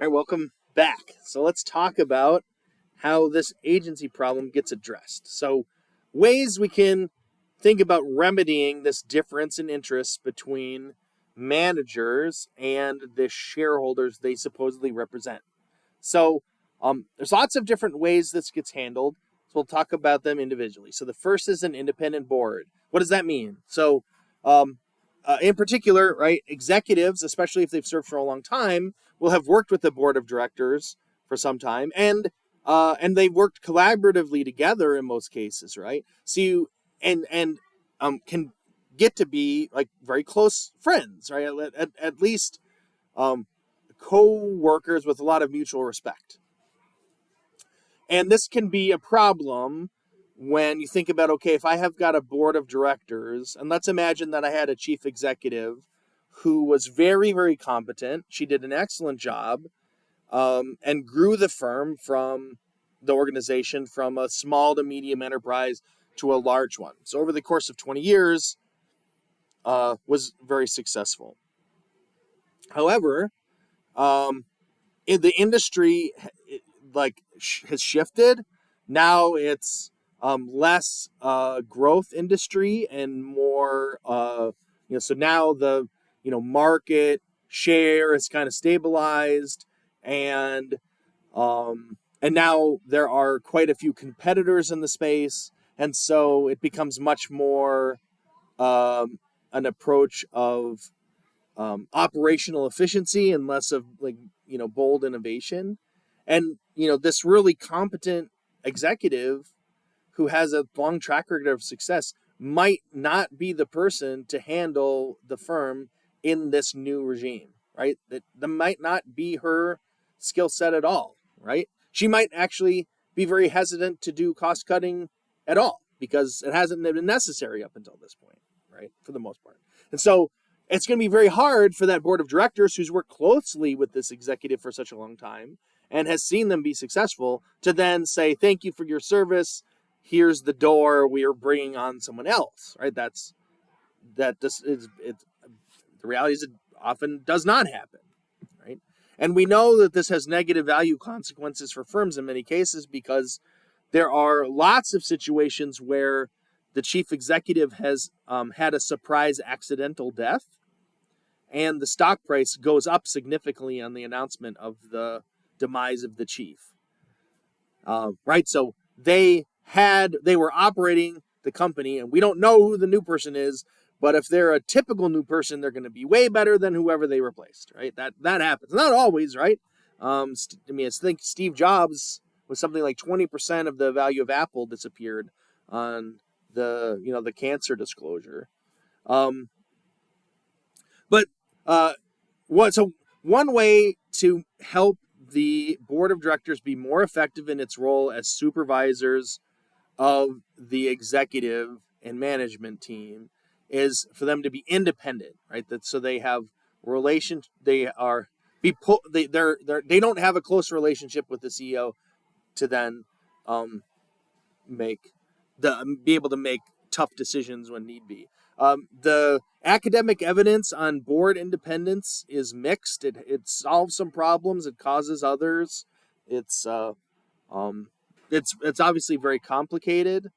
All right, welcome back. So let's talk about how this agency problem gets addressed. So, ways we can think about remedying this difference in interests between managers and the shareholders they supposedly represent. So, there's lots of different ways this gets handled. So we'll talk about them individually. So the first is an independent board. What does that mean? So, in particular, right, executives, especially if they've served for a long time, will have worked with the board of directors for some time, and they've worked collaboratively together in most cases, right? So you can get to be like very close friends, right? At least co-workers with a lot of mutual respect. And this can be a problem when you think about, okay, if I have got a board of directors, and let's imagine that I had a chief executive who was very, very competent. She did an excellent job and grew the firm from the organization from a small to medium enterprise to a large one. So over the course of 20 years, was very successful. However, in the industry has shifted. Now it's less growth industry and more so now the market share is kind of stabilized, and now there are quite a few competitors in the space, and so it becomes much more an approach of operational efficiency and less of bold innovation. And this really competent executive who has a long track record of success might not be the person to handle the firm in this new regime, right? That might not be her skill set at all, right? She might actually be very hesitant to do cost cutting at all because it hasn't been necessary up until this point, right? For the most part. And so it's going to be very hard for that board of directors who's worked closely with this executive for such a long time and has seen them be successful to then say, thank you for your service. Here's the door. We are bringing on someone else, right? The reality is it often does not happen, right? And we know that this has negative value consequences for firms in many cases because there are lots of situations where the chief executive has had a surprise accidental death, and the stock price goes up significantly on the announcement of the demise of the chief. Right? So they were operating the company, and we don't know who the new person is, but if they're a typical new person, they're going to be way better than whoever they replaced, right? That happens. Not always, right? I think Steve Jobs was something like 20% of the value of Apple disappeared on the cancer disclosure. One way to help the board of directors be more effective in its role as supervisors of the executive and management team is for them to be independent, right? So they have relations. They don't have a close relationship with the CEO to then be able to make tough decisions when need be. The academic evidence on board independence is mixed. It solves some problems. It causes others. It's obviously very complicated.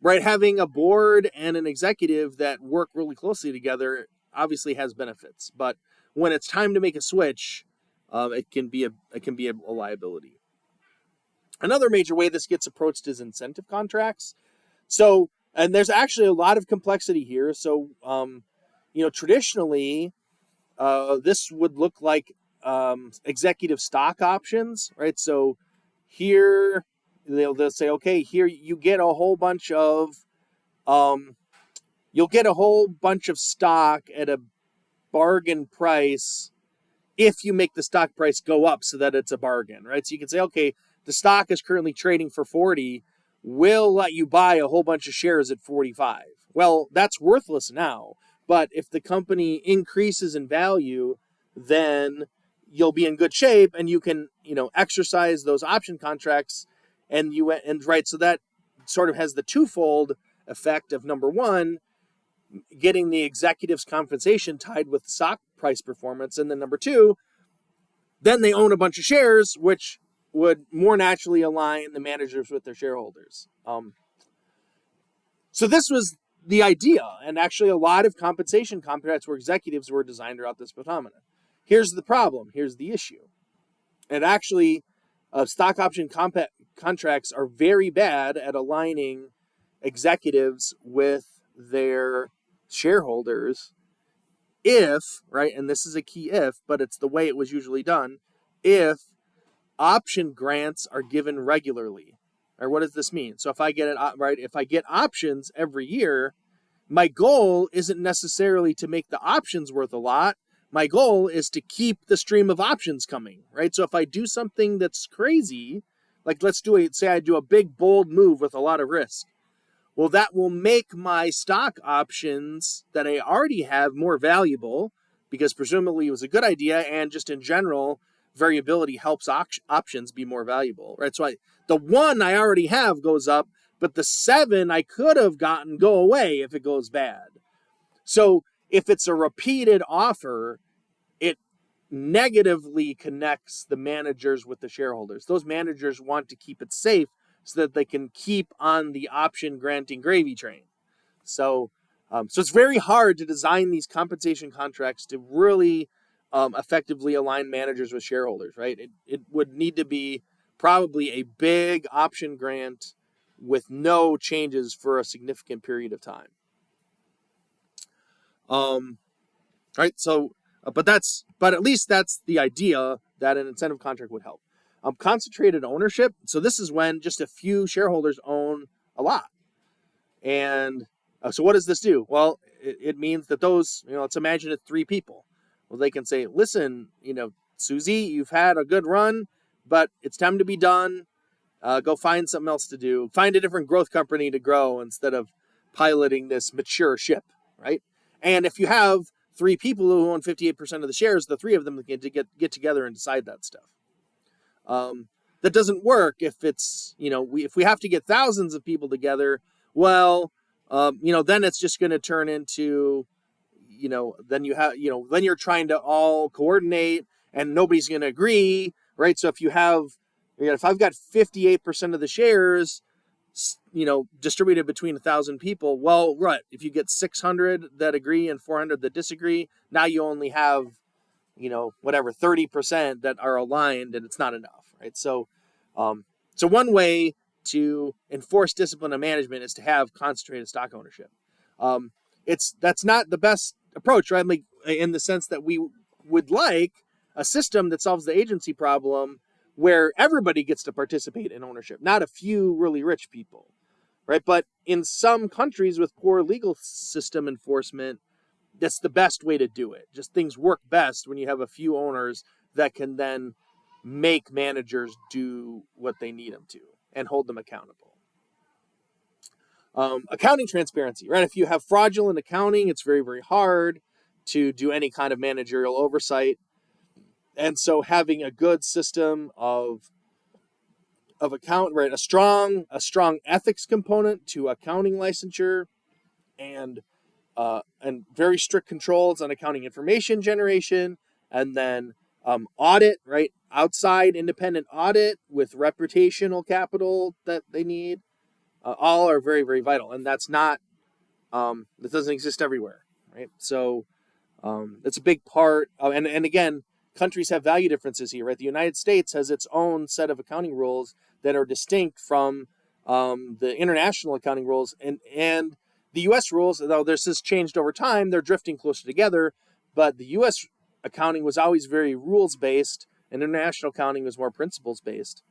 Right, having a board and an executive that work really closely together obviously has benefits, but when it's time to make a switch, it can be a liability. Another major way this gets approached is incentive contracts. So, and there's actually a lot of complexity here. So, traditionally, this would look like executive stock options, right? So here they'll say, okay, here you get a whole bunch of stock at a bargain price if you make the stock price go up so that it's a bargain, right? So you can say, okay, the stock is currently trading for 40. We'll let you buy a whole bunch of shares at 45. Well, that's worthless now. But if the company increases in value, then you'll be in good shape and you can, exercise those option contracts so that sort of has the twofold effect of, number one, getting the executive's compensation tied with stock price performance, and then number two, then they own a bunch of shares, which would more naturally align the managers with their shareholders. So this was the idea, and actually a lot of compensation contracts for executives were designed around this phenomenon. Here's the problem. Here's the issue. And actually, stock option contracts are very bad at aligning executives with their shareholders if, right, and this is a key if, but it's the way it was usually done, if option grants are given regularly. Or what does this mean? So if I get it right, if I get options every year, my goal isn't necessarily to make the options worth a lot. My goal is to keep the stream of options coming, right? So if I do something that's crazy, like say I do a big bold move with a lot of risk, well, that will make my stock options that I already have more valuable because presumably it was a good idea, and just in general, variability helps options be more valuable, right? So the 1 I already have goes up, but the 7 I could have gotten go away if it goes bad. So if it's a repeated offer, it negatively connects the managers with the shareholders. Those managers want to keep it safe so that they can keep on the option granting gravy train. So it's very hard to design these compensation contracts to really effectively align managers with shareholders, right? It would need to be probably a big option grant with no changes for a significant period of time. Right. So, but at least that's the idea that an incentive contract would help. Concentrated ownership. So this is when just a few shareholders own a lot. And so what does this do? Well, it means that those, let's imagine it's 3 people. Well, they can say, listen, Susie, you've had a good run, but it's time to be done. Go find something else to do. Find a different growth company to grow instead of piloting this mature ship, right? And if you have 3 people who own 58% of the shares, the 3 of them get together and decide that stuff. That doesn't work if it's, if we have to get thousands of people together, well, then it's just going to turn into, then you're trying to all coordinate and nobody's going to agree, right? So if I've got 58% of the shares, distributed between 1,000 people, well, right, if you get 600 that agree and 400 that disagree, now you only have, 30% that are aligned, and it's not enough, right? So one way to enforce discipline and management is to have concentrated stock ownership. That's not the best approach, right? Like, in the sense that we would like a system that solves the agency problem where everybody gets to participate in ownership, not a few really rich people, right? But in some countries with poor legal system enforcement, that's the best way to do it. Just things work best when you have a few owners that can then make managers do what they need them to and hold them accountable. Accounting transparency, right? If you have fraudulent accounting, it's very, very hard to do any kind of managerial oversight. And so having a good system of account, right? A strong ethics component to accounting licensure, and very strict controls on accounting information generation, and then audit, right? Outside independent audit with reputational capital that they need, all are very, very vital. And that's not, that doesn't exist everywhere, right? So it's a big part of, and again, countries have value differences here, right? The United States has its own set of accounting rules that are distinct from the international accounting rules, and the U.S. rules, though this has changed over time, they're drifting closer together, but the U.S. accounting was always very rules-based, and international accounting was more principles-based.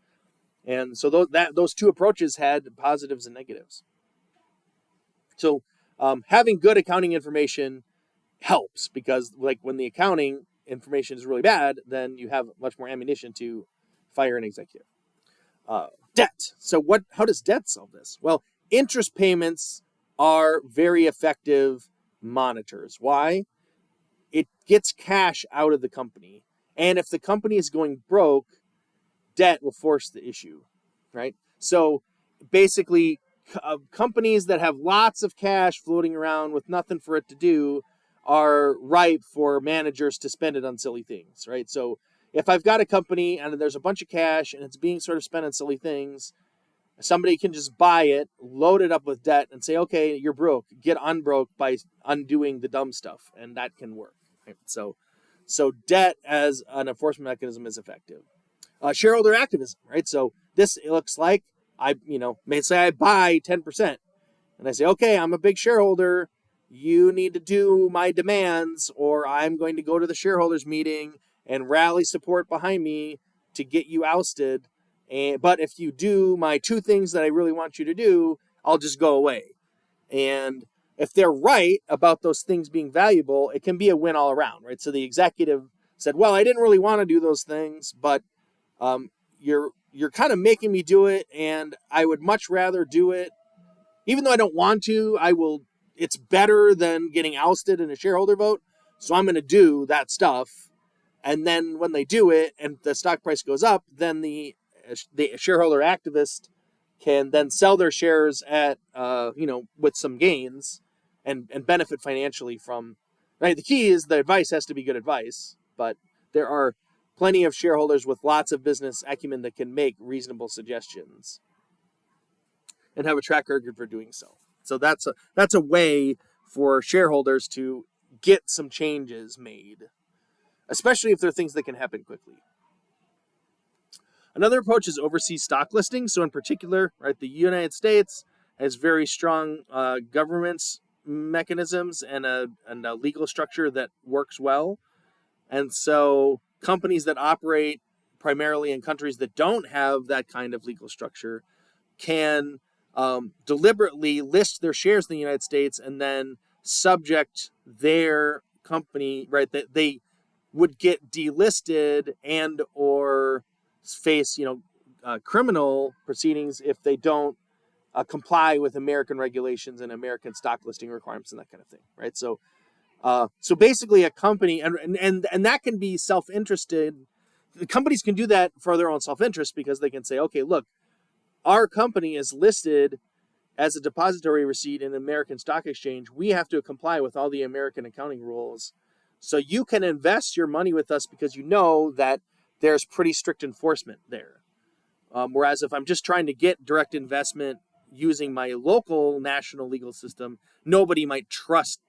And so those two approaches had positives and negatives. So having good accounting information helps, because like when the accounting information is really bad, then you have much more ammunition to fire an executive. Debt. So how does debt solve this? Well, interest payments are very effective monitors. Why? It gets cash out of the company. And if the company is going broke, debt will force the issue, right? So basically, companies that have lots of cash floating around with nothing for it to do are ripe for managers to spend it on silly things, right? So if I've got a company and there's a bunch of cash and it's being sort of spent on silly things, somebody can just buy it, load it up with debt, and say, okay, you're broke. Get unbroke by undoing the dumb stuff, and that can work. Right? So debt as an enforcement mechanism is effective. Shareholder activism, right? So this looks like may say I buy 10%, and I say, okay, I'm a big shareholder. You need to do my demands, or I'm going to go to the shareholders meeting and rally support behind me to get you ousted. But if you do my two things that I really want you to do, I'll just go away. And if they're right about those things being valuable, it can be a win all around, right? So the executive said, well, I didn't really want to do those things, but you're kind of making me do it, and I would much rather do it. Even though I don't want to, I will. It's better than getting ousted in a shareholder vote, so I'm going to do that stuff. And then when they do it and the stock price goes up, then the shareholder activist can then sell their shares at with some gains and benefit financially from. Right, the key is the advice has to be good advice, but there are plenty of shareholders with lots of business acumen that can make reasonable suggestions and have a track record for doing so. So that's a way for shareholders to get some changes made, especially if they're things that can happen quickly. Another approach is overseas stock listings. So in particular, right, the United States has very strong governance mechanisms and a legal structure that works well. And so companies that operate primarily in countries that don't have that kind of legal structure can deliberately list their shares in the United States and then subject their company, right, that they would get delisted and or face criminal proceedings if they don't comply with American regulations and American stock listing requirements and that kind of thing, right? So basically a company and that can be self-interested. The companies can do that for their own self-interest because they can say, okay, look, our company is listed as a depository receipt in an American stock exchange. We have to comply with all the American accounting rules. So you can invest your money with us because you know that there's pretty strict enforcement there. Whereas if I'm just trying to get direct investment using my local national legal system, nobody might trust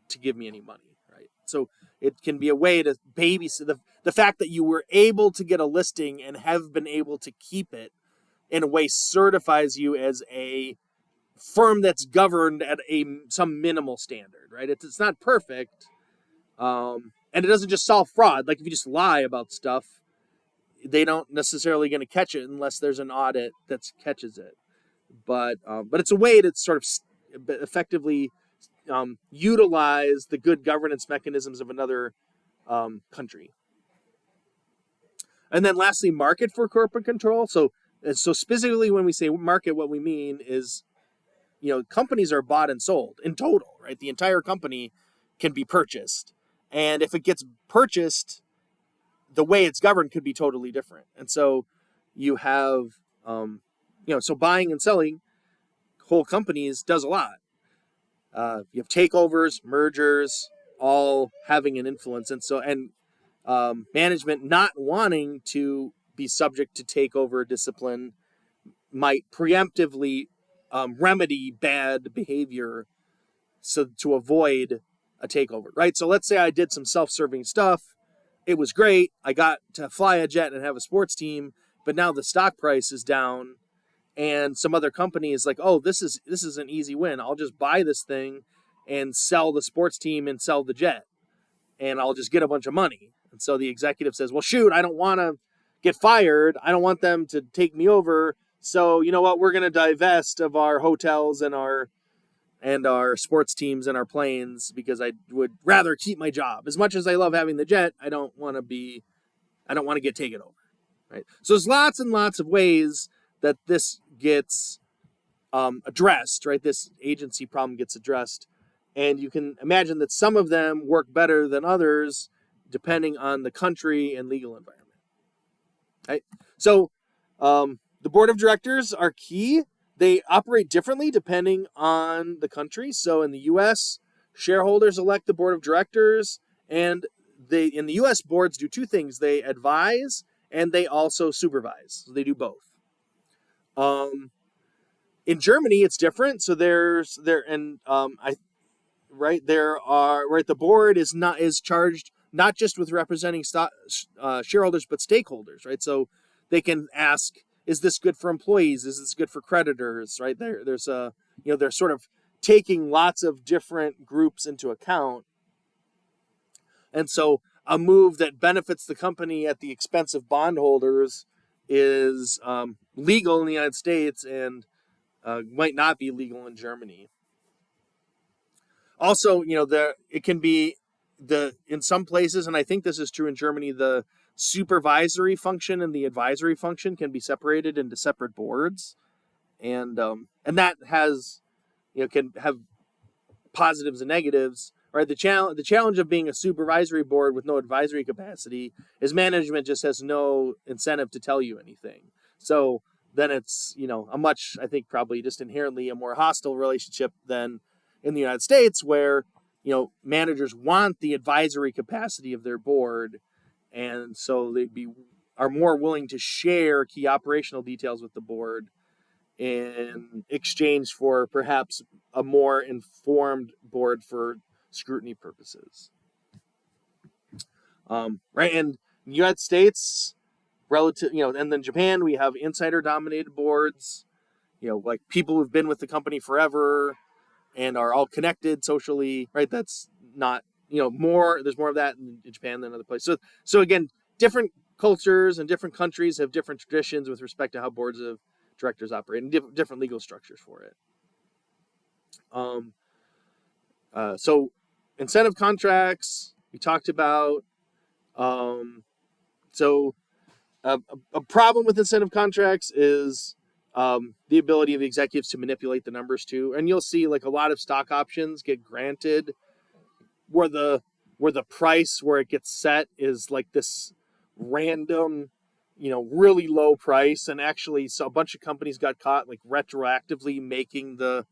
to give me any money, right? So it can be a way to babysit the fact that you were able to get a listing and have been able to keep it in a way certifies you as a firm that's governed at some minimal standard, right? It's not perfect, and it doesn't just solve fraud. Like if you just lie about stuff, they don't necessarily going to catch it unless there's an audit that catches it. But it's a way to sort of effectively utilize the good governance mechanisms of another country. And then lastly, market for corporate control. So specifically when we say market, what we mean is, companies are bought and sold in total, right? The entire company can be purchased. And if it gets purchased, the way it's governed could be totally different. And so you have, so buying and selling whole companies does a lot. You have takeovers, mergers, all having an influence. And so, management not wanting to be subject to takeover discipline might preemptively remedy bad behavior so to avoid a takeover, right? So let's say I did some self-serving stuff. It was great. I got to fly a jet and have a sports team, but now the stock price is down and some other company is like, oh, this is an easy win. I'll just buy this thing and sell the sports team and sell the jet and I'll just get a bunch of money. And so the executive says, well, shoot, I don't want to get fired. I don't want them to take me over. So you know what? We're going to divest of our hotels and our sports teams and our planes because I would rather keep my job. As much as I love having the jet, I don't want to get taken over, right? So there's lots and lots of ways that this gets addressed, right? This agency problem gets addressed. And you can imagine that some of them work better than others depending on the country and legal environment, right? So the board of directors are key. They operate differently depending on the country. So in the U.S., shareholders elect the board of directors, and in the U.S. boards do two things: they advise and they also supervise. So they do both. In Germany, it's different. So there and the board is charged not just with representing shareholders but stakeholders, right? So they can ask, is this good for employees? Is this good for creditors? Right they're sort of taking lots of different groups into account, and so a move that benefits the company at the expense of bondholders is legal in the United States and might not be legal in Germany. Also, it can be in some places, and I think this is true in Germany, the supervisory function and the advisory function can be separated into separate boards, and that has can have positives and negatives. Right, the challenge of being a supervisory board with no advisory capacity is management just has no incentive to tell you anything. So then it's a much, I think, probably just inherently a more hostile relationship than in the United States, where managers want the advisory capacity of their board, and so are more willing to share key operational details with the board in exchange for perhaps a more informed board for scrutiny purposes. Right, and the United States, relative, and then Japan, we have insider-dominated boards, like people who've been with the company forever and are all connected socially, right? That's not, there's more of that in Japan than other places. So again, different cultures and different countries have different traditions with respect to how boards of directors operate and different legal structures for it. So incentive contracts, we talked about. So a problem with incentive contracts is the ability of the executives to manipulate the numbers too. And you'll see like a lot of stock options get granted where the price where it gets set is like this random, really low price. And actually, so a bunch of companies got caught like retroactively making the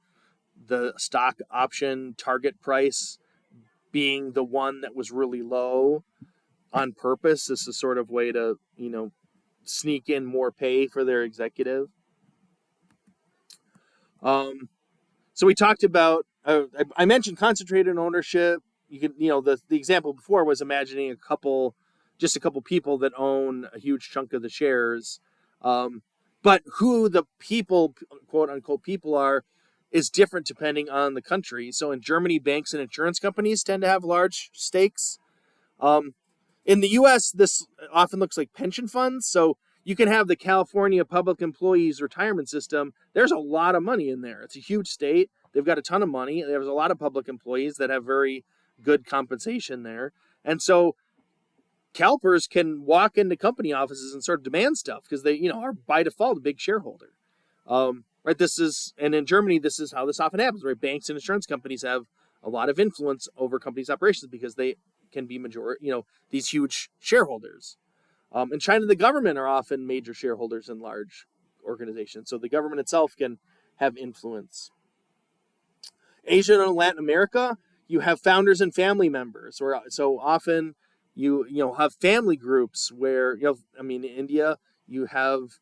stock option target price being the one that was really low on purpose. This is sort of way to, sneak in more pay for their executive. So we talked about, I mentioned concentrated ownership. You can, the example before was imagining a couple people that own a huge chunk of the shares. But who the people, quote unquote, people are is different depending on the country. So in Germany, banks and insurance companies tend to have large stakes. In the U.S., this often looks like pension funds. So you can have the California Public Employees Retirement System. There's a lot of money in there. It's a huge state. They've got a ton of money. There's a lot of public employees that have very good compensation there. And so CalPERS can walk into company offices and sort of demand stuff because they, are by default a big shareholder. Right. And in Germany, this is how this often happens, right? Banks and insurance companies have a lot of influence over companies' operations because they can be these huge shareholders. In China, the government are often major shareholders in large organizations. So the government itself can have influence. Asia and Latin America, you have founders and family members. So often you have family groups where, in India, you have,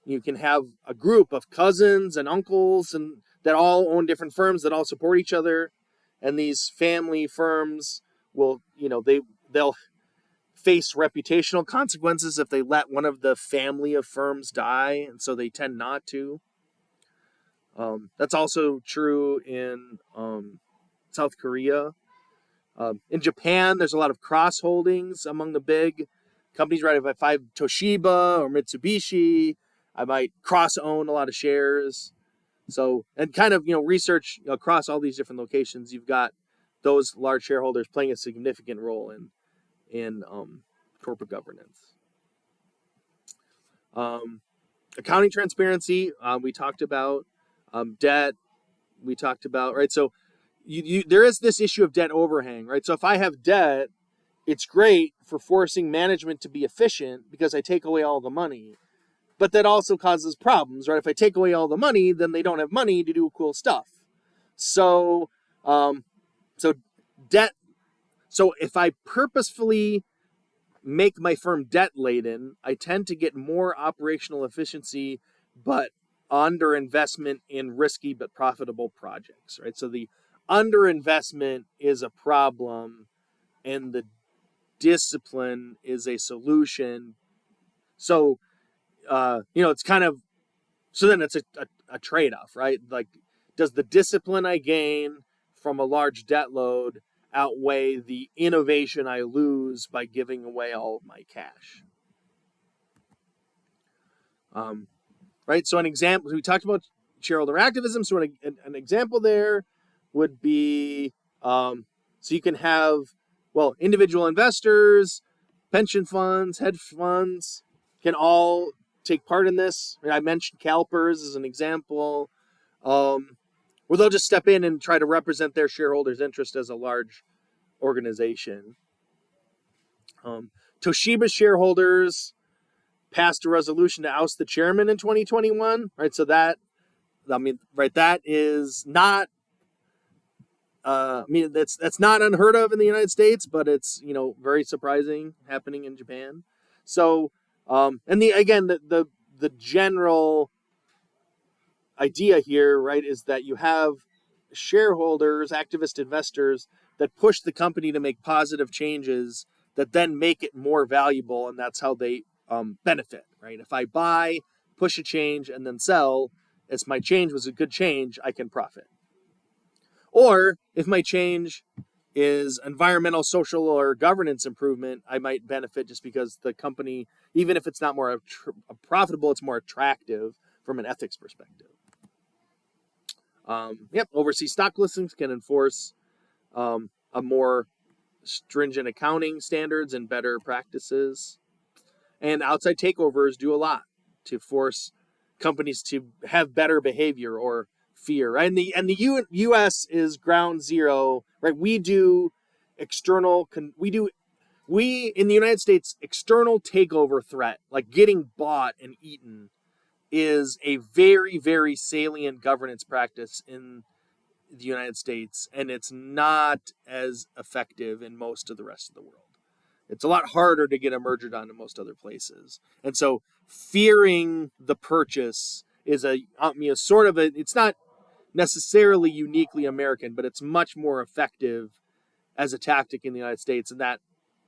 you can have a group of cousins and uncles and that all own different firms that all support each other. And these family firms will, they'll face reputational consequences if they let one of the family of firms die, and so they tend not to. That's also true in South Korea. In Japan, there's a lot of cross holdings among the big companies. Right, if I have Toshiba or Mitsubishi, I might cross own a lot of shares. So, and kind of research across all these different locations, you've got those large shareholders playing a significant role in corporate governance. Accounting transparency, we talked about. Debt, we talked about, right? So there is this issue of debt overhang, right? So if I have debt, it's great for forcing management to be efficient because I take away all the money. But that also causes problems, right? If I take away all the money, then they don't have money to do cool stuff. So, debt. So if I purposefully make my firm debt laden, I tend to get more operational efficiency, but underinvestment in risky but profitable projects, right? So the underinvestment is a problem and the discipline is a solution. So, it's kind of, so then it's a trade-off, right? Like, does the discipline I gain from a large debt load outweigh the innovation I lose by giving away all of my cash? Right? So an example, we talked about shareholder activism. So an example there would be, so you can have, individual investors, pension funds, hedge funds can all take part in this. I mentioned CalPERS as an example, where they'll just step in and try to represent their shareholders' interest as a large organization. Toshiba shareholders passed a resolution to oust the chairman in 2021, right? So that is not, that's not unheard of in the United States, but it's, very surprising happening in Japan. So, and the general idea here, right, is that you have shareholders, activist investors that push the company to make positive changes that then make it more valuable, and that's how they benefit, right? If I buy, push a change, and then sell, as my change was a good change, I can profit. Or if my change is environmental, social, or governance improvement, I might benefit just because the company, even if it's not more profitable, it's more attractive from an ethics perspective. Overseas stock listings can enforce a more stringent accounting standards and better practices. And outside takeovers do a lot to force companies to have better behavior or fear, right? And the U.S. is ground zero, right? We in the United States, external takeover threat, like getting bought and eaten, is a very, very salient governance practice in the United States, and it's not as effective in most of the rest of the world. It's a lot harder to get a merger done in most other places. And so fearing the purchase is it's not necessarily uniquely American, but it's much more effective as a tactic in the United States.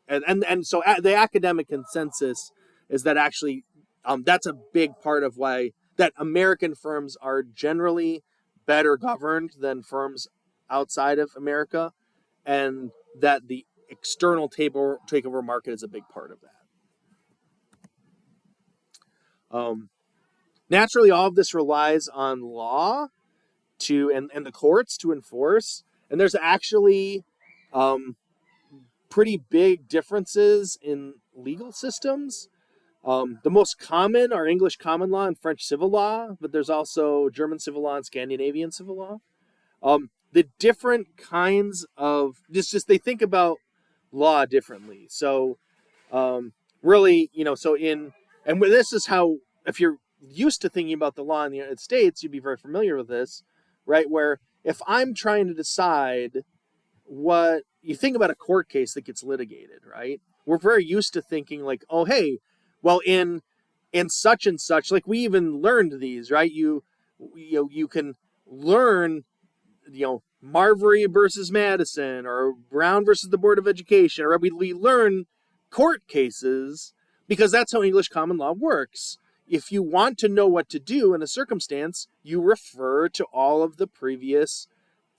And so the academic consensus is that actually that's a big part of why that American firms are generally better governed than firms outside of America, and that the external takeover market is a big part of that. Naturally, all of this relies on law and the courts to enforce, and there's actually pretty big differences in legal systems. The most common are English common law and French civil law, but there's also German civil law and Scandinavian civil law. The different kinds of they think about law differently. So really, this is how, if you're used to thinking about the law in the United States, you'd be very familiar with this, right? Where if I'm trying to decide what you think about a court case that gets litigated, right? We're very used to thinking like, oh, hey, well, in such and such, like we even learned these, right? You can learn, Marbury versus Madison or Brown versus the Board of Education, or we learn court cases because that's how English common law works. If you want to know what to do in a circumstance, you refer to all of the previous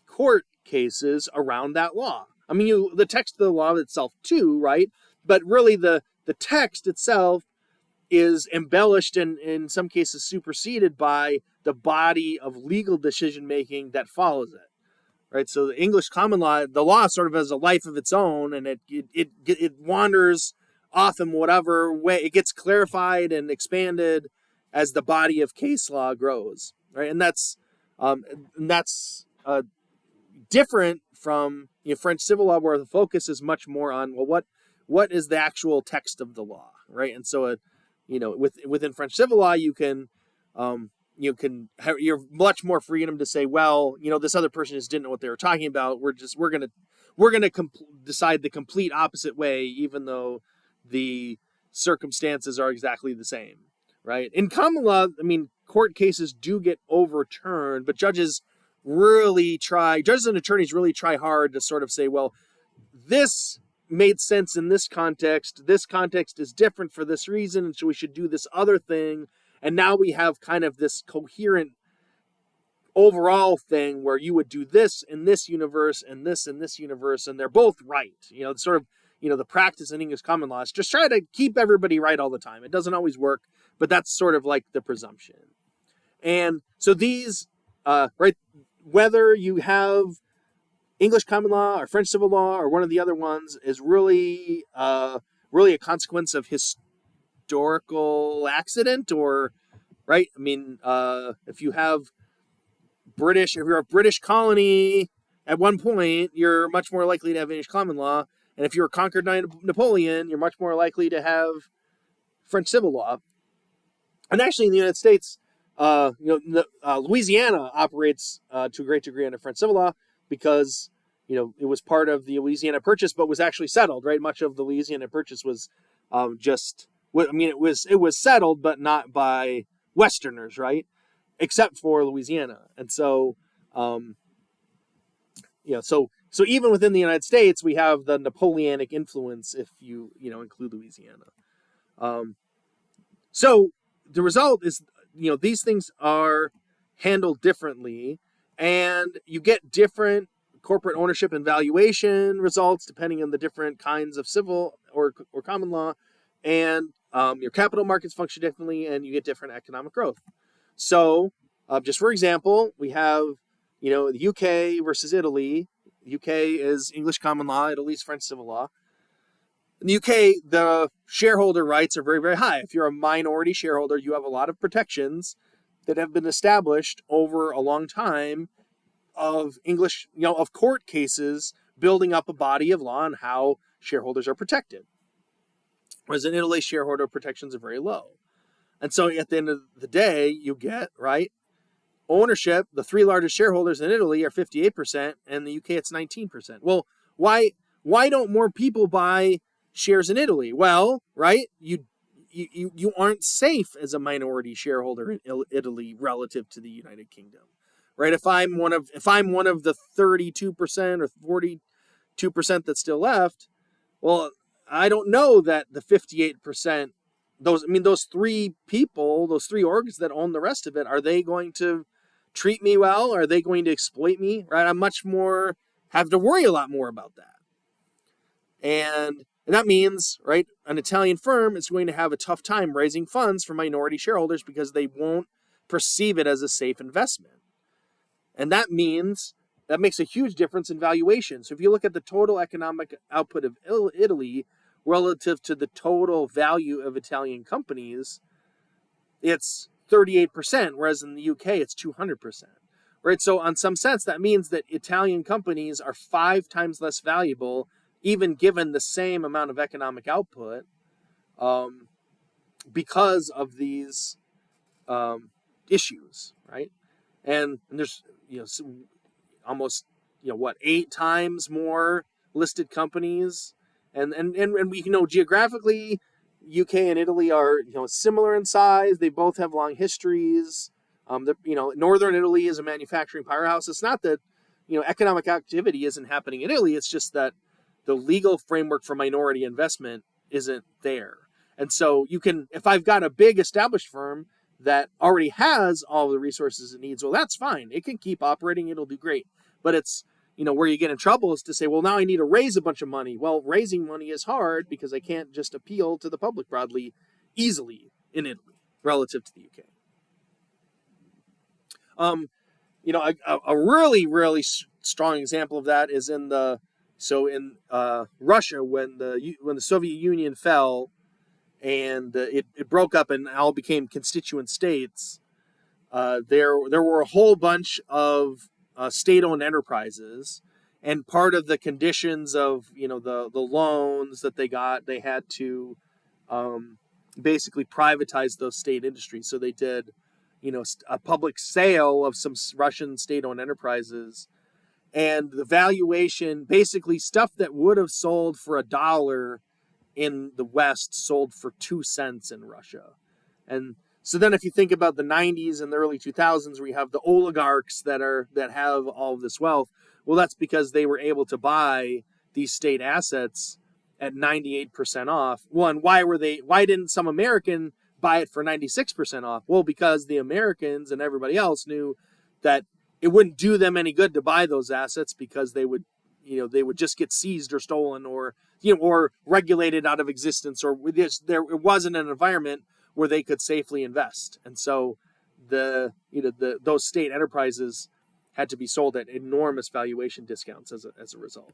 court cases around that law. I mean, the text of the law itself too, right? But really the text itself is embellished and in some cases superseded by the body of legal decision-making that follows it, right? So the English common law, the law sort of has a life of its own, and it wanders off in whatever way. It gets clarified and expanded as the body of case law grows, right? And that's different from French civil law, where the focus is much more on, well, what is the actual text of the law, right? And so, within French civil law, you're much more freedom to say, well, this other person just didn't know what they were talking about. We're we're going to decide the complete opposite way, even though the circumstances are exactly the same, right? In common law, I mean, court cases do get overturned, but judges and attorneys really try hard to sort of say, well, this made sense in this context. This context is different for this reason, and so we should do this other thing. And now we have kind of this coherent overall thing where you would do this in this universe and this in this universe, and they're both right. It's sort of, the practice in English common law is just try to keep everybody right all the time. It doesn't always work, but that's sort of like the presumption. And so these, right, whether you have English common law or French civil law or one of the other ones is really a consequence of historical accident, or, right? I mean, if you're a British colony at one point, you're much more likely to have English common law. And if you're conquered by Napoleon, you're much more likely to have French civil law. And actually in the United States, Louisiana operates to a great degree under French civil law because, it was part of the Louisiana Purchase, but was actually settled, right? Much of the Louisiana Purchase was it was settled, but not by Westerners, right? Except for Louisiana. And so, so even within the United States, we have the Napoleonic influence if you include Louisiana. So the result is, these things are handled differently, and you get different corporate ownership and valuation results depending on the different kinds of civil or common law, and your capital markets function differently, and you get different economic growth. So, just for example, we have, the UK versus Italy. The UK is English common law, Italy's French civil law. In the UK, the shareholder rights are very, very high. If you're a minority shareholder, you have a lot of protections that have been established over a long time of of court cases building up a body of law on how shareholders are protected. Whereas in Italy, shareholder protections are very low. And so at the end of the day, you get, right, ownership. The three largest shareholders in Italy are 58%, and in the UK it's 19%. Well, why don't more people buy shares in Italy? Well, right, you aren't safe as a minority shareholder in Italy relative to the United Kingdom. Right? If I'm one of the 32% or 42% that's still left, well, I don't know that the 58%, those three people, those three orgs that own the rest of it, are they going to treat me well? Are they going to exploit me? Right? I'm have to worry a lot more about that. And that means, right, an Italian firm is going to have a tough time raising funds for minority shareholders because they won't perceive it as a safe investment. And that makes a huge difference in valuation. So if you look at the total economic output of Italy relative to the total value of Italian companies, it's 38%, whereas in the UK it's 200%. Right? So in some sense, that means that Italian companies are 5 times less valuable, even given the same amount of economic output, because of these issues, right? And there's almost 8 times more listed companies, and we geographically, UK and Italy are similar in size. They both have long histories. Northern Italy is a manufacturing powerhouse. It's not that economic activity isn't happening in Italy. It's just that the legal framework for minority investment isn't there. And so if I've got a big established firm that already has all the resources it needs, well, that's fine. It can keep operating. It'll do great. But it's, where you get in trouble is to say, well, now I need to raise a bunch of money. Well, raising money is hard because I can't just appeal to the public broadly easily in Italy relative to the UK. A really, really strong example of that is in Russia, when the Soviet Union fell and it broke up and all became constituent states. There were a whole bunch of state-owned enterprises, and part of the conditions of the loans that they got, they had to basically privatize those state industries. So they did a public sale of some Russian state-owned enterprises, And the valuation, basically stuff that would have sold for $1 in the West sold for 2 cents in Russia. And so then if you think about the 90s and the early 2000s, where you have the oligarchs that have all of this wealth, well, that's because they were able to buy these state assets at 98% off. One, why didn't some American buy it for 96% off? Well, because the Americans and everybody else knew that it wouldn't do them any good to buy those assets, because they would just get seized or stolen, or or regulated out of existence, or it wasn't an environment where they could safely invest. And so those state enterprises had to be sold at enormous valuation discounts as a result.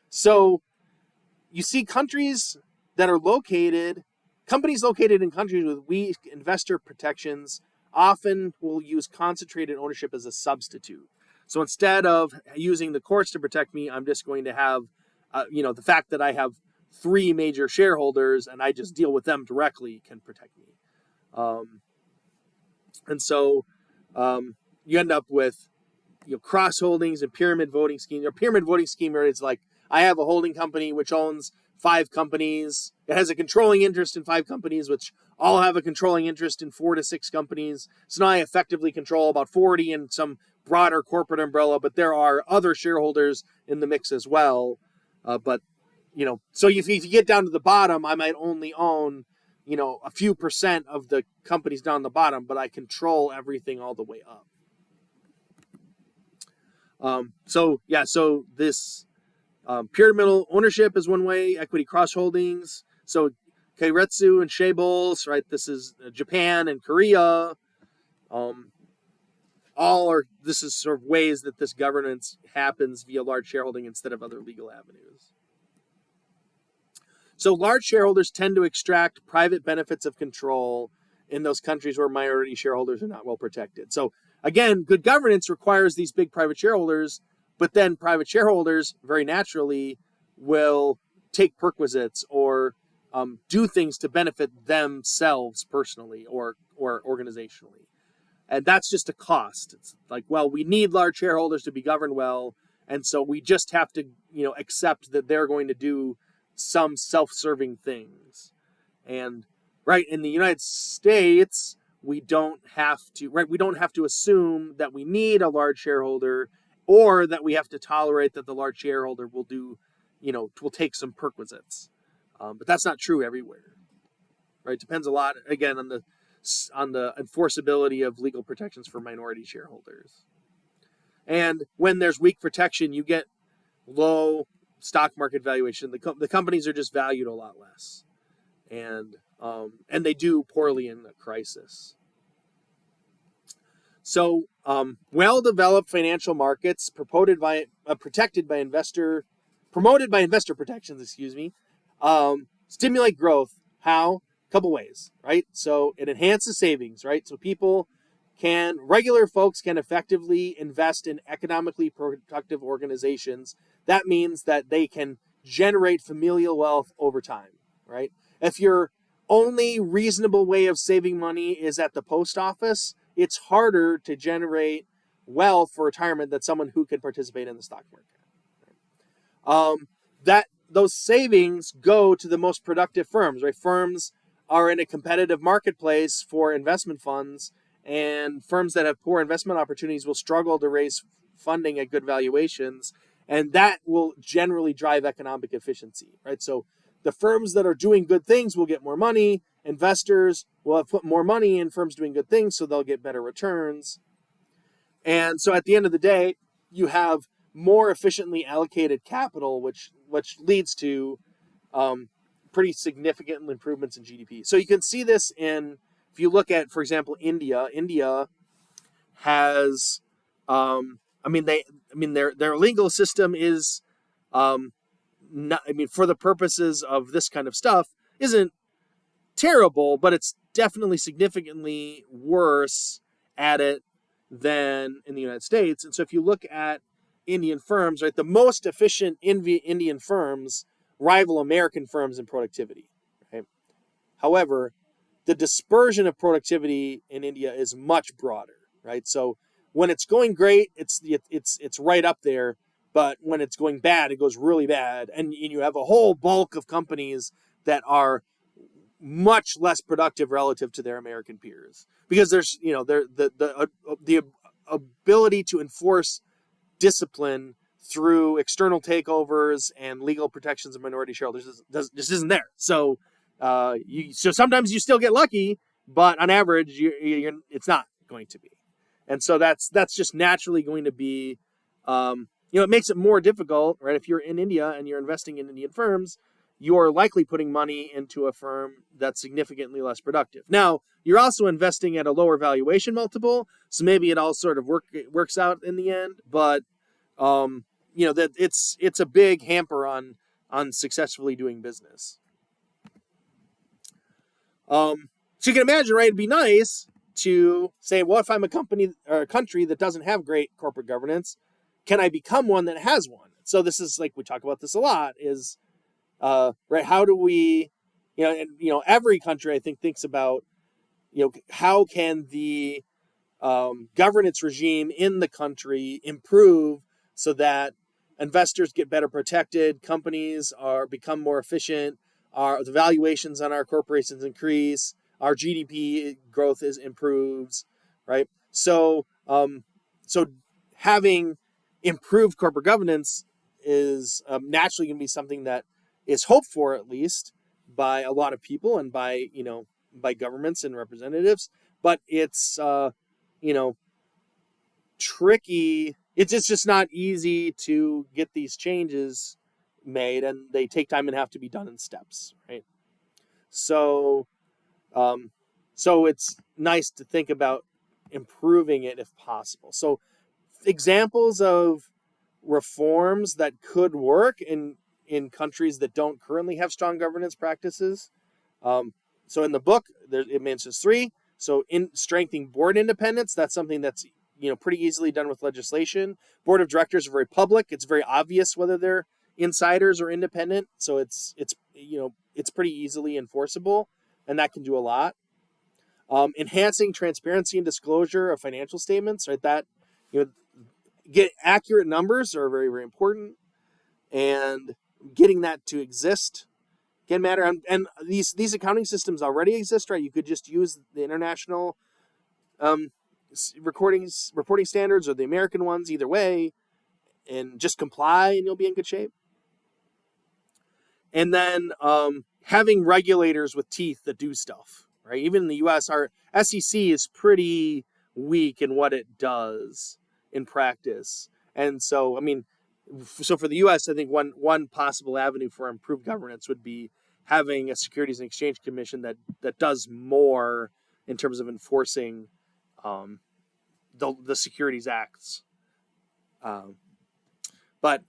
So you see companies located in countries with weak investor protections often will use concentrated ownership as a substitute. So instead of using the courts to protect me, I'm just going to have, the fact that I have 3 major shareholders and I just deal with them directly can protect me. And so you end up with cross holdings and pyramid voting scheme. A pyramid voting scheme is like, I have a holding company which owns 5 companies. It has a controlling interest in 5 companies, which all have a controlling interest in 4 to 6 companies. So now I effectively control about 40 in some broader corporate umbrella, but there are other shareholders in the mix as well. So if you get down to the bottom, I might only own, a few percent of the companies down the bottom, but I control everything all the way up. So this pyramidal ownership is one way. Equity cross holdings. So Keiretsu and Shables, right? This is Japan and Korea. This is sort of ways that this governance happens via large shareholding instead of other legal avenues. So large shareholders tend to extract private benefits of control in those countries where minority shareholders are not well protected. So again, good governance requires these big private shareholders, but then private shareholders very naturally will take perquisites or do things to benefit themselves personally or organizationally. And that's just a cost. It's like, well, we need large shareholders to be governed well, and so we just have to, accept that they're going to do some self-serving things. And right in the United States, we don't have to assume that we need a large shareholder, or that we have to tolerate that the large shareholder will take some perquisites. But that's not true everywhere, right? Depends a lot, again, on the enforceability of legal protections for minority shareholders. And when there's weak protection, you get low stock market valuation. The companies are just valued a lot less, and they do poorly in a crisis. So well-developed financial markets promoted by investor protections, stimulate growth. How? A couple ways, right? So it enhances savings, right? So regular folks can effectively invest in economically productive organizations. That means that they can generate familial wealth over time, right? If your only reasonable way of saving money is at the post office, it's harder to generate wealth for retirement than someone who can participate in the stock market. Those savings go to the most productive firms, right? Firms are in a competitive marketplace for investment funds, and firms that have poor investment opportunities will struggle to raise funding at good valuations, and that will generally drive economic efficiency, right? So the firms that are doing good things will get more money. Investors will have put more money in firms doing good things, so they'll get better returns. And so at the end of the day, you have more efficiently allocated capital, which leads to pretty significant improvements in GDP. So you can see this if you look at, for example, India. India has, their legal system is, for the purposes of this kind of stuff, isn't terrible, but it's definitely significantly worse at it than in the United States. And so if you look at Indian firms, right, the most efficient Indian firms rival American firms in productivity, right? However, the dispersion of productivity in India is much broader, right? So when it's going great, it's right up there. But when it's going bad, it goes really bad. And you have a whole bulk of companies that are much less productive relative to their American peers, because there's, the ability to enforce discipline through external takeovers and legal protections of minority shareholders just isn't there. So so sometimes you still get lucky, but on average, it's not going to be. And so that's just naturally going to be, it makes it more difficult, right? If you're in India and you're investing in Indian firms, you're likely putting money into a firm that's significantly less productive. Now, you're also investing at a lower valuation multiple, so maybe it all sort of works out in the end. But that it's a big hamper on successfully doing business. So you can imagine, right? It'd be nice to say, well, if I'm a company or a country that doesn't have great corporate governance, can I become one that has one? So this is, like, we talk about this a lot, is right? How do we, every country, I think, thinks about, how can the governance regime in the country improve so that investors get better protected, companies become more efficient, the valuations on our corporations increase, our GDP growth improves, right? So having improved corporate governance is naturally going to be something that is hoped for, at least by a lot of people and by governments and representatives. But it's tricky. It's just not easy to get these changes made, and they take time and have to be done in steps, right? So it's nice to think about improving it if possible. So examples of reforms that could work in countries that don't currently have strong governance practices. So in the book, it mentions 3. So in strengthening board independence, that's something that's pretty easily done with legislation. Board of directors are very public. It's very obvious whether they're insiders or independent. So it's pretty easily enforceable, and that can do a lot. Enhancing transparency and disclosure of financial statements, right? That get accurate numbers are very, very important, and getting that to exist can matter. And these accounting systems already exist, right? You could just use the international reporting standards or the American ones, either way, and just comply, and you'll be in good shape. And then having regulators with teeth that do stuff, right? Even in the U.S., our SEC is pretty weak in what it does in practice. And so, so for the U.S., I think one possible avenue for improved governance would be having a Securities and Exchange Commission that does more in terms of enforcing the Securities Acts. But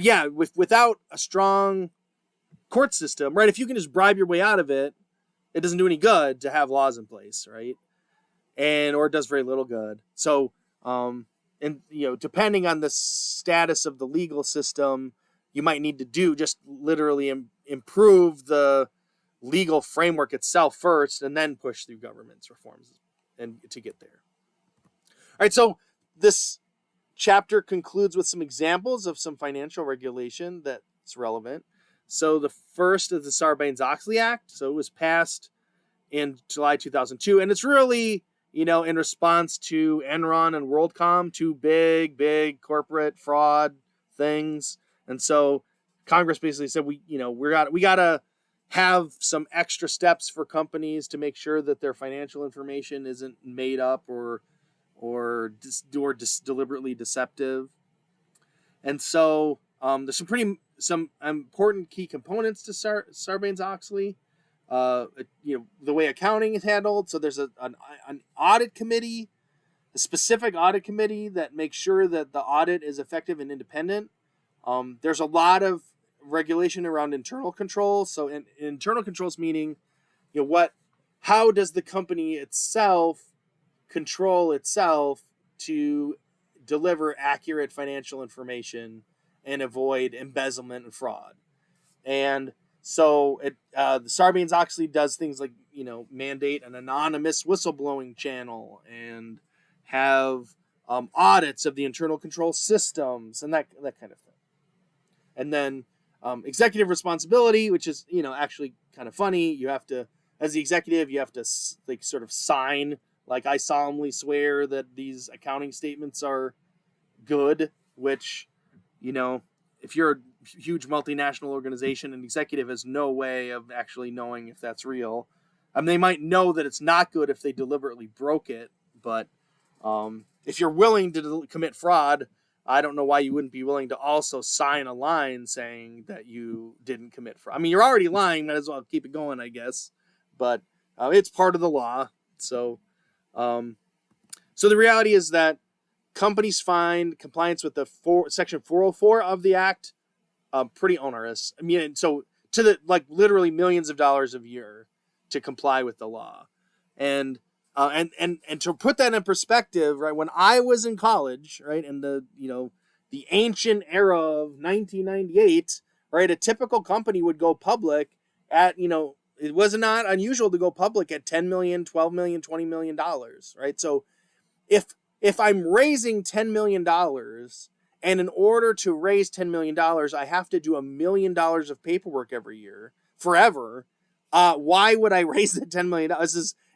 yeah, without a strong court system, right? If you can just bribe your way out of it, it doesn't do any good to have laws in place, right? Or it does very little good. So, depending on the status of the legal system, you might need to do just literally improve the legal framework itself first, and then push through government's reforms and to get there. All right, so this chapter concludes with some examples of some financial regulation that's relevant. So the first is the Sarbanes-Oxley Act. So it was passed in July 2002, and it's really, in response to Enron and WorldCom, 2 big corporate fraud things. And so Congress basically said, we gotta have some extra steps for companies to make sure that their financial information isn't made up or deliberately deceptive. And so there's some important key components to Sarbanes-Oxley. The way accounting is handled. So there's an audit committee, a specific audit committee that makes sure that the audit is effective and independent. There's a lot of regulation around internal controls. So internal controls meaning, how does the company itself control itself to deliver accurate financial information and avoid embezzlement and fraud. And so the Sarbanes-Oxley does things like, mandate an anonymous whistleblowing channel and have audits of the internal control systems, and that kind of thing. And then executive responsibility, which is actually kind of funny. You have to, as the executive, you have to like sort of sign, like, I solemnly swear that these accounting statements are good, which, if you're a huge multinational organization, an executive has no way of actually knowing if that's real. They might know that it's not good if they deliberately broke it, but if you're willing to commit fraud, I don't know why you wouldn't be willing to also sign a line saying that you didn't commit fraud. You're already lying, might as well keep it going, I guess. But it's part of the law. So the reality is that companies find compliance with the Section 404 of the Act pretty onerous. So to the literally millions of dollars a year to comply with the law, and to put that in perspective, right? When I was in college, right, in the ancient era of 1998, right, a typical company would go public at it was not unusual to go public at $10 million, $12 million, $20 million, right? So if I'm raising $10 million, and in order to raise $10 million, I have to do $1 million of paperwork every year, forever, why would I raise the $10 million?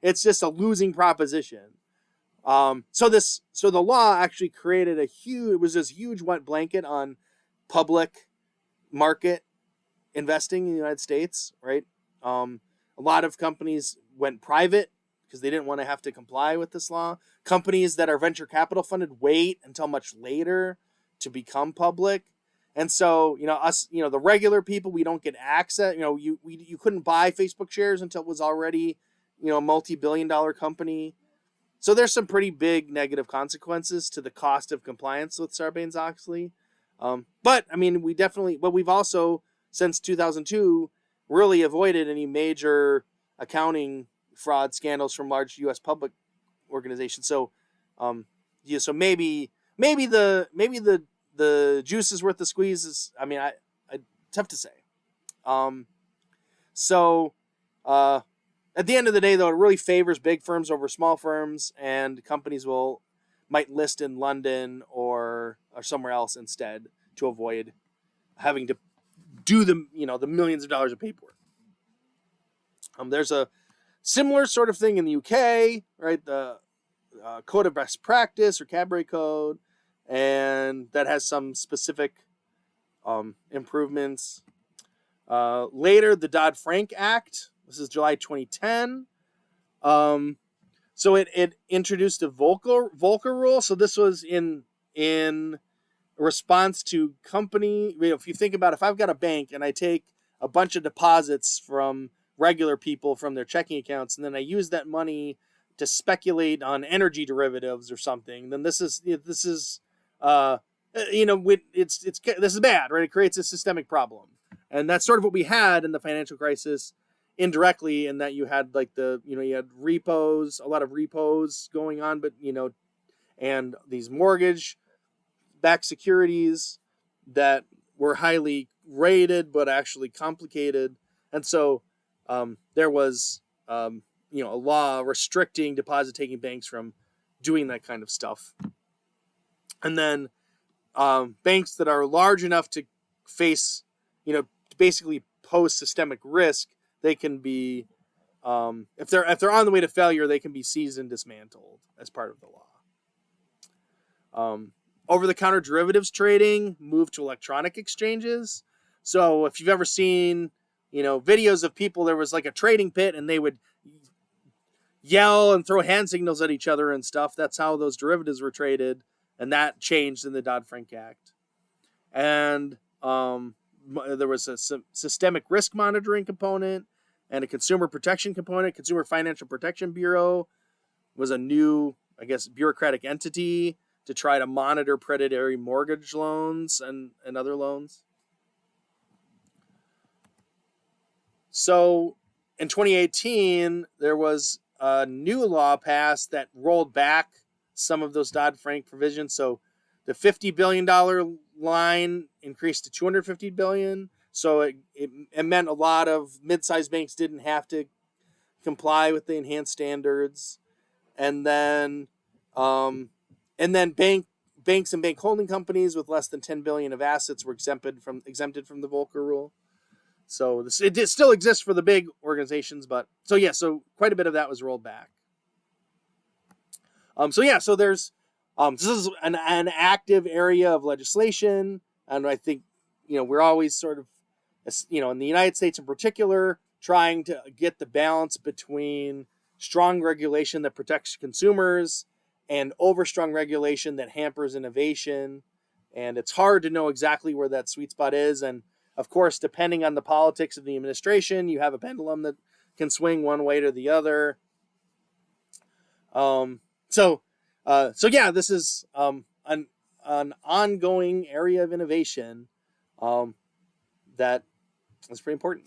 It's just a losing proposition. So the law actually created this huge wet blanket on public market investing in the United States, right? A lot of companies went private because they didn't want to have to comply with this law. Companies that are venture capital funded wait until much later to become public. And so, the regular people, we don't get access. You couldn't buy Facebook shares until it was already, a multi-billion-dollar company. So there's some pretty big negative consequences to the cost of compliance with Sarbanes-Oxley. But we've also, since 2002, really avoided any major accounting fraud scandals from large U.S. public organizations. So, so maybe the juice is worth the squeeze. Is tough to say. At the end of the day, though, it really favors big firms over small firms, and companies might list in London or somewhere else instead to avoid having to do the millions of dollars of paperwork. There's a similar sort of thing in the UK, right? The Code of Best Practice, or Cadbury Code, and that has some specific improvements. Later, the Dodd-Frank Act. This is July 2010. So it introduced a Volcker rule. So this was in response to company. If you think about, if I've got a bank and I take a bunch of deposits from regular people from their checking accounts, and then I use that money to speculate on energy derivatives or something, then this is this is bad, right? It creates a systemic problem, and that's sort of what we had in the financial crisis, indirectly, in that you had you had repos, a lot of repos going on, but and these mortgage-backed securities that were highly rated but actually complicated, and so there was a law restricting deposit-taking banks from doing that kind of stuff. And then banks that are large enough to face, basically pose systemic risk, they can be, if they're on the way to failure, they can be seized and dismantled as part of the law. Over-the-counter derivatives trading moved to electronic exchanges. So if you've ever seen, videos of people, there was like a trading pit and they would yell and throw hand signals at each other and stuff. That's how those derivatives were traded, and that changed in the Dodd-Frank Act. And there was a systemic risk monitoring component and a consumer protection component. Consumer Financial Protection Bureau was a new, bureaucratic entity to try to monitor predatory mortgage loans and other loans. So in 2018, there was a new law passed that rolled back some of those Dodd-Frank provisions. So the $50 billion line increased to $250 billion. So it meant a lot of mid-sized banks didn't have to comply with the enhanced standards. And then And then banks and bank holding companies with less than 10 billion of assets were exempted from the Volcker rule. So it still exists for the big organizations, but so quite a bit of that was rolled back. So there's this is an active area of legislation, and I think we're always sort of in the United States in particular trying to get the balance between strong regulation that protects consumers and overstrong regulation that hampers innovation. And it's hard to know exactly where that sweet spot is. And of course, depending on the politics of the administration, you have a pendulum that can swing one way to the other. So this is an ongoing area of innovation that is pretty important.